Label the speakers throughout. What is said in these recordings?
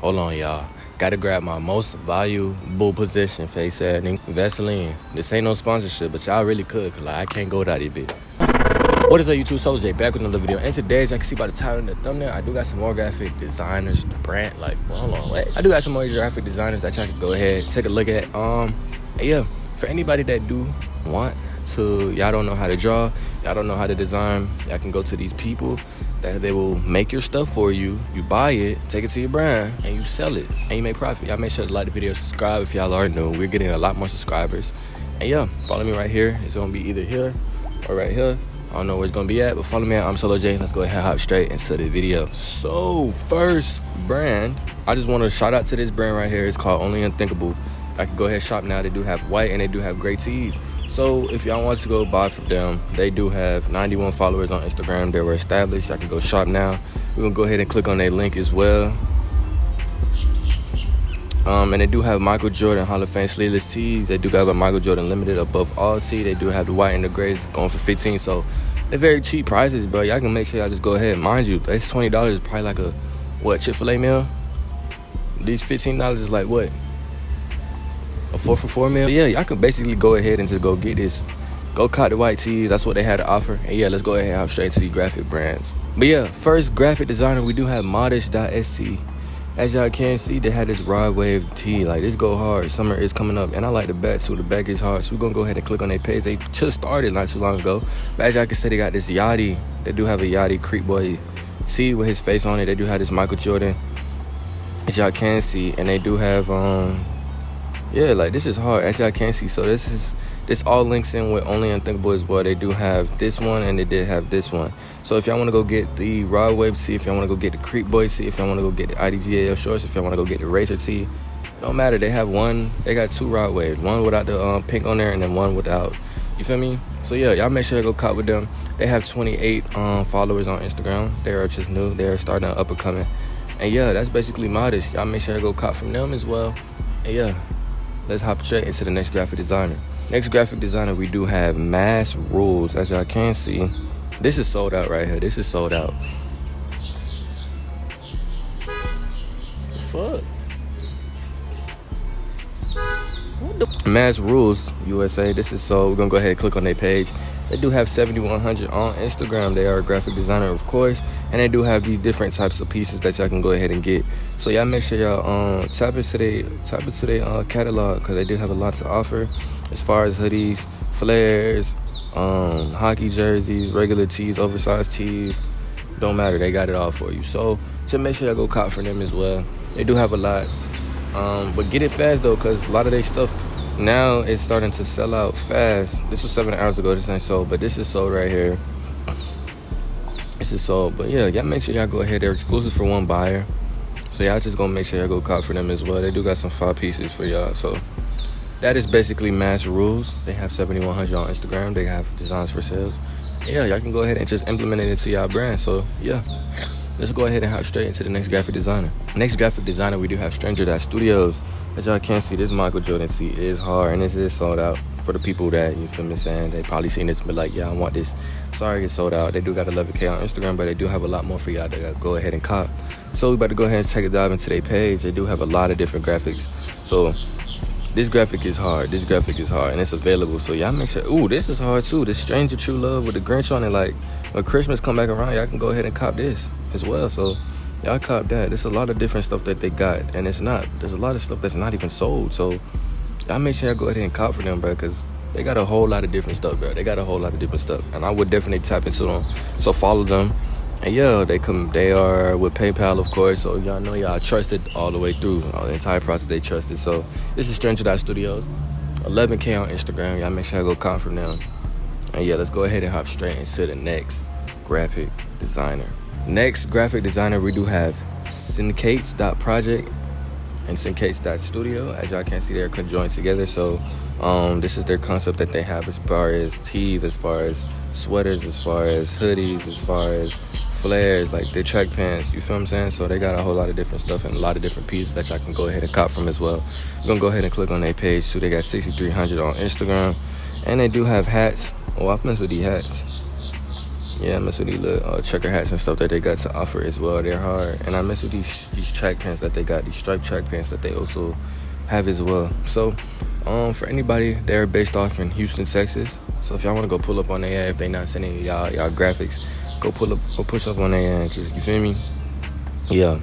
Speaker 1: Hold on, y'all. Gotta grab my most valuable possession, face adding Vaseline. This ain't no sponsorship, but y'all really could, cause like, I can't go without it, bitch. What is up, YouTube? Solojay back with another video. And today, as I can see by the title and the thumbnail, I do got some more graphic designers, brand, like, hold on, wait. I do got some more graphic designers that y'all can go ahead take a look at. Yeah, for anybody that do want to, y'all don't know how to draw, y'all don't know how to design, y'all can go to these people that they will make your stuff for you. You buy it, take it to your brand, and you sell it, and you make profit. Y'all make sure to like the video, subscribe if y'all are new. We're getting a lot more subscribers. And yeah, follow me right here. It's gonna be either here or right here. I don't know where it's gonna be at, but follow me at imsolojay. Let's go ahead and hop straight into the video. So first brand, I just want to shout out to this brand right here. It's called Only Unthinkable. I can go ahead and shop now. They do have white and they do have gray tees. So if y'all want to go buy from them, they do have 91 followers on Instagram. They were established. I can go shop now. We're gonna go ahead and click on their link as well. And they do have Michael Jordan Hall of Fame sleeveless tees. They do have a Michael Jordan limited above all tee. They do have the white and the grays going for 15. So they're very cheap prices, bro. Y'all can make sure y'all just go ahead. Mind you, that's $20 is probably like a what, Chick-fil-A meal. These $15 is like what, a 4 for $4 meal. But yeah, y'all can basically go ahead and just go get this. Go cop the white tees. That's what they had to offer. And yeah, let's go ahead and hop straight to the graphic brands. But yeah, first graphic designer, we do have modish.st. As y'all can see, they had this rod wave tee. Like, this go hard. Summer is coming up. And I like the back too. The back is hard. So we're going to go ahead and click on their page. They just started not too long ago. But as y'all can see, they got this Yachty. They do have a Yachty Creek Boy tee with his face on it. They do have this Michael Jordan, as y'all can see. And they do have, yeah, like, this is hard, as y'all can see. So this all links in with Only Unthinkable as well. They do have this one and they did have this one. So if y'all want to go get the Rod Wave tee, if y'all want to go get the Creek Boy tee, if y'all want to go get the IDGAL shorts, if y'all want to go get the Racer tee, it don't matter. They have one. They got two Rod Waves, one without the pink on there and then one without. You feel me? So yeah, y'all make sure to go cop with them. They have 28 followers on Instagram. They are just new. They are starting up and coming. And yeah, that's basically Modish. Y'all make sure to go cop from them as well. And yeah, let's hop straight into the next graphic designer. Next graphic designer, we do have Mass Rules. As y'all can see, this is sold out right here. This is sold out. Fuck. Mass Rules USA. This is sold. We're gonna go ahead and click on their page. They do have 7,100 on Instagram. They are a graphic designer, of course, and they do have these different types of pieces that y'all can go ahead and get. So y'all make sure y'all tap into their catalog, because they do have a lot to offer as far as hoodies, flares, hockey jerseys, regular tees, oversized tees. Don't matter, they got it all for you. So just make sure y'all go cop for them as well. They do have a lot, but get it fast though, because a lot of their stuff now is starting to sell out fast. This was 7 hours ago. This ain't sold, but this is sold right here. This is sold. But yeah, y'all make sure y'all go ahead. They're exclusive for one buyer, so y'all just gonna make sure y'all go cop for them as well. They do got some 5 pieces for y'all. So that is basically Mass Rules. They have 7,100 on Instagram. They have designs for sales. Yeah, y'all can go ahead and just implement it into y'all brand. So yeah, let's go ahead and hop straight into the next graphic designer. Next graphic designer, we do have Stranger.Studios. As y'all can see, this Michael Jordan tee is hard, and this is sold out. For the people that, you feel me saying, they probably seen this and be like, yeah, I want this. Sorry, it's sold out. They do got 11K on Instagram, but they do have a lot more for y'all to go ahead and cop. So we about to go ahead and take a dive into their page. They do have a lot of different graphics. So this graphic is hard. This graphic is hard, and it's available. So y'all make sure. Ooh, this is hard too. This Stranger True Love with the Grinch on it. Like, when Christmas come back around, y'all can go ahead and cop this as well. So y'all cop that. There's a lot of different stuff that they got, and there's a lot of stuff that's not even sold. So y'all make sure y'all go ahead and cop for them, bro, because they got a whole lot of different stuff, bro. They got a whole lot of different stuff, and I would definitely tap into them. So follow them. And yeah, they are with PayPal, of course, so y'all know y'all trusted all the way through. The entire process they trusted. So this is Stranger.Studios, 11K on Instagram. Y'all make sure y'all go cop from them. And yeah, let's go ahead and hop straight into the next graphic designer. Next graphic designer, we do have Syncates.project and Syncates.studio. As y'all can see, they're conjoined together. So this is their concept that they have as far as tees, as far as sweaters, as far as hoodies, as far as flares, like their track pants, you feel what I'm saying? So they got a whole lot of different stuff and a lot of different pieces that y'all can go ahead and cop from as well. I'm gonna go ahead and click on their page too. They got 6,300 on Instagram, and they do have hats. Oh, I mess with these hats. Yeah, I mess with these little trucker hats and stuff that they got to offer as well. They're hard. And I mess with these track pants that they got, these striped track pants that they also have as well. So, for anybody, they're based off in Houston, Texas. So if y'all want to go pull up on their ad, if they not sending y'all graphics, go push up on their ad. Just, you feel me? Yeah.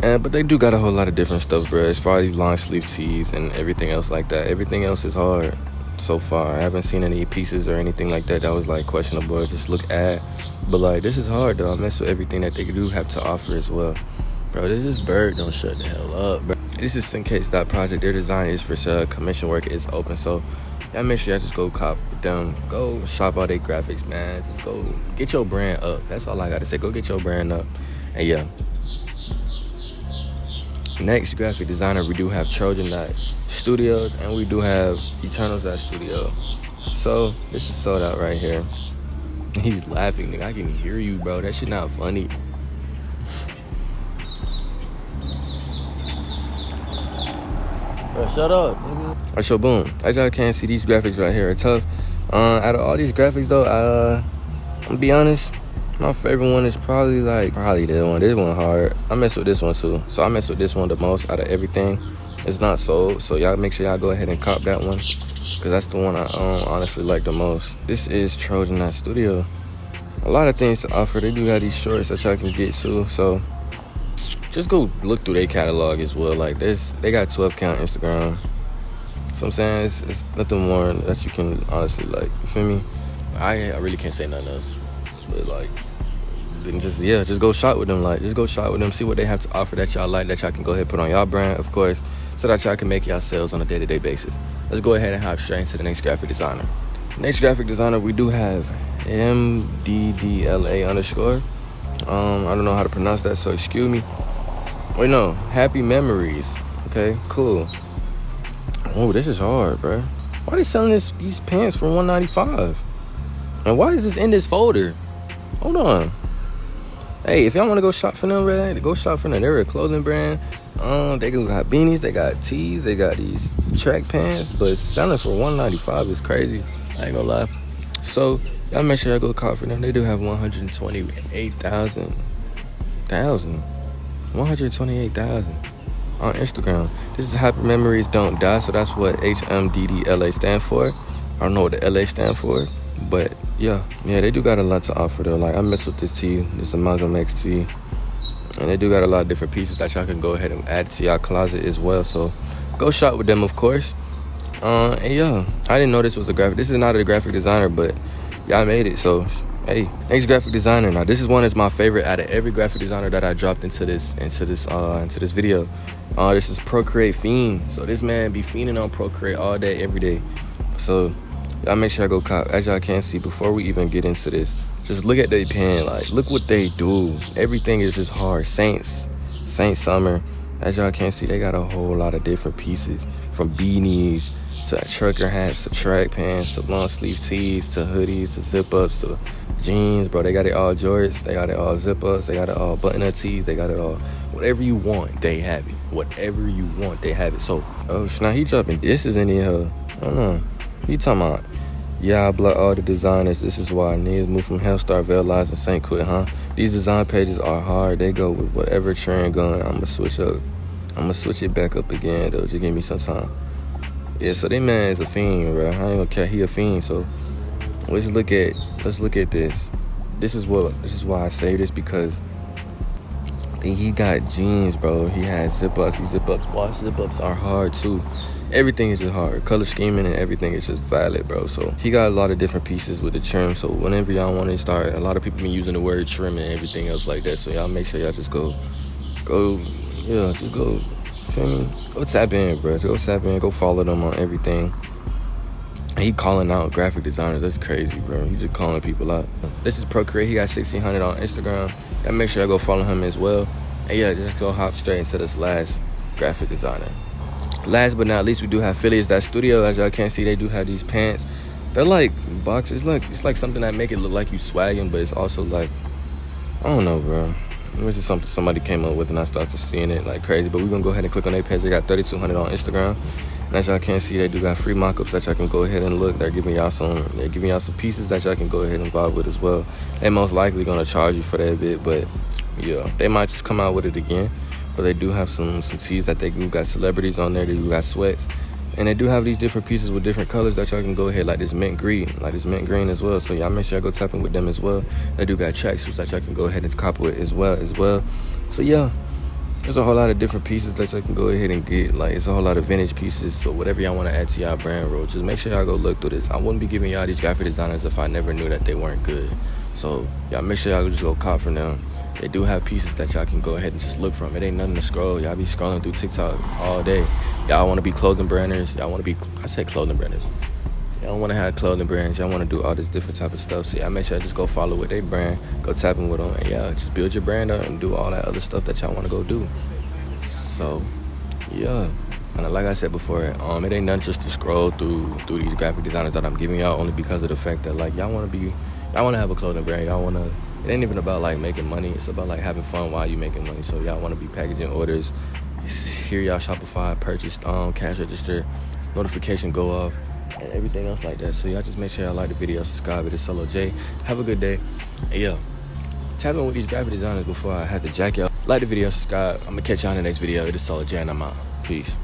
Speaker 1: But they do got a whole lot of different stuff, bro. As far as these long sleeve tees and everything else like that. Everything else is hard so far. I haven't seen any pieces or anything like that was like questionable. Just look at. But like, this is hard though. I mess with everything that they do have to offer as well. Bro, this bird don't shut the hell up, bro. This is Syncase.project. Their design is for sale. Commission work is open. So y'all make sure y'all just go cop with them. Go shop all their graphics, man. Just go get your brand up. That's all I gotta say. Go get your brand up. And yeah. Next graphic designer, we do have Trojan Studios, and we do have Eternals Studio. So this is sold out right here. He's laughing, nigga. I can hear you, bro. That shit not funny. Bro, shut up, nigga. Alright, so boom. As y'all can see, these graphics right here are tough. Out of all these graphics though, I'm gonna be honest. My favorite one is probably this one. This one hard. I mess with this one too. So I mess with this one the most out of everything. It's not sold, so y'all make sure y'all go ahead and cop that one, cause that's the one I honestly like the most. This is Trojan Studio. A lot of things to offer. They do have these shorts that y'all can get too. So just go look through their catalog as well. Like this, they got 12 count Instagram. So I'm saying it's nothing more that you can honestly like. You feel me? I really can't say nothing else. But like, then just go shop with them. Like, just go shop with them. See what they have to offer that y'all like, that y'all can go ahead and put on y'all brand, of course, so that y'all can make y'all sales on a day-to-day basis. Let's go ahead and hop straight into the next graphic designer. Next graphic designer, we do have MDDLA_. I don't know how to pronounce that, so excuse me. Wait, no, Happy Memories. Okay, cool. Oh, this is hard, bro. Why are they selling these pants for $195? And why is this in this folder? Hold on. Hey, if y'all want to go shop for them, man, go shop for them. They're a clothing brand. They got beanies, they got tees, they got these track pants, but selling for $195 is crazy. I ain't gonna lie. So y'all make sure y'all go cop for them. They do have 128,000 on Instagram. This is Happy Memories Don't Die, so that's what HMDDLA stand for. I don't know what the LA stand for, but yeah, they do got a lot to offer though. Like, I mess with this tee, this Amalgam X tee, and they do got a lot of different pieces that y'all can go ahead and add to y'all closet as well. So go shop with them, of course. And yeah, I didn't know this was a graphic. This is not a graphic designer, but y'all made it. So hey, next graphic designer. Now this is one that's my favorite out of every graphic designer that I dropped into this video. This is Procreate Fiend. So this man be fiending on Procreate all day, every day. So y'all make sure I go cop. As y'all can see, before we even get into this, just look at their pen. Like, look what they do. Everything is just hard. Saint Summer. As y'all can see, they got a whole lot of different pieces, from beanies to trucker hats to track pants to long sleeve tees to hoodies to zip ups to jeans, bro. They got it all jorts. They got it all zip ups. They got it all button up tees. They got it all. Whatever you want, they have it. Whatever you want, they have it. So, now he dropping disses in here. I don't know. He talking about, yeah, I block all the designers. This is why niggas move from Hellstar, Veilize, and St. Quit, huh? These design pages are hard. They go with whatever trend going. I'ma switch it back up again, though. Just give me some time. Yeah, so that man is a fiend, bro. I ain't gonna care. He a fiend. So let's look at this. This is why I say this, because he got jeans, bro. He has zip ups. These zip ups, wash zip ups are hard too. Everything is just hard. Color scheming and everything is just valid, bro. So he got a lot of different pieces with the trim. So whenever y'all want to start, a lot of people been using the word trim and everything else like that. So y'all make sure y'all just go, feel me? Go tap in, bro. Go tap in. Go follow them on everything. He calling out graphic designers. That's crazy, bro. He just calling people out. This is Procreate. He got 1,600 on Instagram. Y'all make sure y'all go follow him as well. And yeah, just go hop straight into this last graphic designer. Last but not least, we do have Studio. As y'all can see, they do have these pants. They're like boxes. Look, it's like something that make it look like you swagging, but it's also like, I don't know, bro. This is something somebody came up with, and I started seeing it like crazy. But we're gonna go ahead and click on their page. They got 3,200 on Instagram. And as y'all can see, they do got free mock-ups that y'all can go ahead and look. They're giving y'all some pieces that y'all can go ahead and vibe with as well. They most likely gonna charge you for that bit, but yeah, they might just come out with it again. But they do have some tees that they do got celebrities on there. They do got sweats. And they do have these different pieces with different colors that y'all can go ahead, like this mint green as well. So y'all make sure y'all go tap in with them as well. They do got tracksuits that y'all can go ahead and cop with as well. So yeah, there's a whole lot of different pieces that y'all can go ahead and get. Like, it's a whole lot of vintage pieces. So whatever y'all want to add to y'all brand roll, just make sure y'all go look through this. I wouldn't be giving y'all these graphic designers if I never knew that they weren't good. So y'all make sure y'all just go cop from them. They do have pieces that y'all can go ahead and just look from. It ain't nothing to scroll. Y'all be scrolling through TikTok all day. Y'all want to be clothing branders. I said clothing branders. Y'all want to have clothing brands. Y'all want to do all this different type of stuff. So y'all make sure y'all just go follow with their brand. Go tap in with them. And y'all just build your brand up and do all that other stuff that y'all want to go do. So, yeah. And like I said before, it ain't nothing just to scroll through these graphic designers that I'm giving y'all, only because of the fact that, like, y'all want to have a clothing brand. It ain't even about, like, making money. It's about, like, having fun while you making money. So y'all want to be packaging orders. Hear y'all Shopify purchase, cash register, notification go off, and everything else like that. So y'all just make sure y'all like the video, subscribe. It is Solojay. Have a good day. And yeah, tap in with these graphic designers before I have to jack y'all. Like the video, subscribe. I'm gonna catch y'all in the next video. It is Solojay and I'm out. Peace.